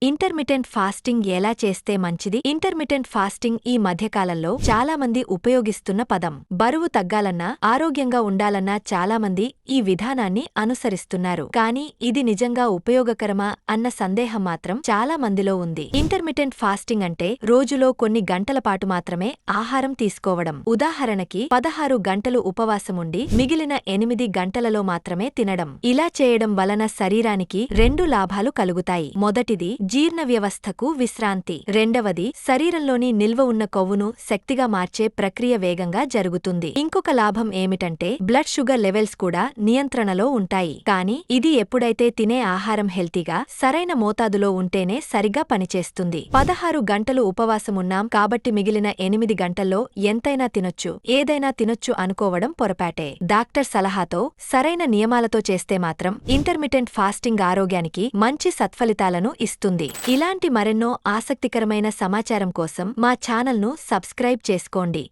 Intermittent fasting ఎలా చేస్తే మంచిది? ఇంటర్మిటెంట్ ఫాస్టింగ్ ఈ మధ్యకాలంలో చాలామంది ఉపయోగిస్తున్న పదం. బరువు తగ్గాలన్నా, ఆరోగ్యంగా ఉండాలన్నా చాలామంది ఈ విధానాన్ని అనుసరిస్తున్నారు. కానీ ఇది నిజంగా ఉపయోగకరమా అన్న సందేహం మాత్రం చాలా మందిలో ఉంది. ఇంటర్మిటెంట్ ఫాస్టింగ్ అంటే రోజులో కొన్ని గంటల పాటు మాత్రమే ఆహారం తీసుకోవడం. ఉదాహరణకి 16 గంటలు ఉపవాసముండి మిగిలిన 8 గంటలలో మాత్రమే తినడం. ఇలా చేయడం వలన శరీరానికి 2 లాభాలు కలుగుతాయి. మొదటిది జీర్ణ వ్యవస్థకు విశ్రాంతి. రెండవది శరీరంలోని నిల్వ ఉన్న కొవ్వును శక్తిగా మార్చే ప్రక్రియ వేగంగా జరుగుతుంది. ఇంకొక లాభం ఏమిటంటే బ్లడ్ షుగర్ లెవెల్స్ కూడా నియంత్రణలో ఉంటాయి. కానీ ఇది ఎప్పుడైతే తినే ఆహారం హెల్తీగా సరైన మోతాదులో ఉంటేనే సరిగా పనిచేస్తుంది. 16 గంటలు ఉపవాసమున్నాం కాబట్టి మిగిలిన 8 గంటల్లో ఎంతైనా తినొచ్చు, ఏదైనా తినొచ్చు అనుకోవడం పొరపాటే. డాక్టర్ సలహాతో సరైన నియమాలతో చేస్తే మాత్రం ఇంటర్మిటెంట్ ఫాస్టింగ్ ఆరోగ్యానికి మంచి సత్ఫలితాలను ఇస్తుంది. ఇలాంటి మరెన్నో ఆసక్తికరమైన సమాచారం కోసం మా ఛానల్ను సబ్స్క్రైబ్ చేసుకోండి.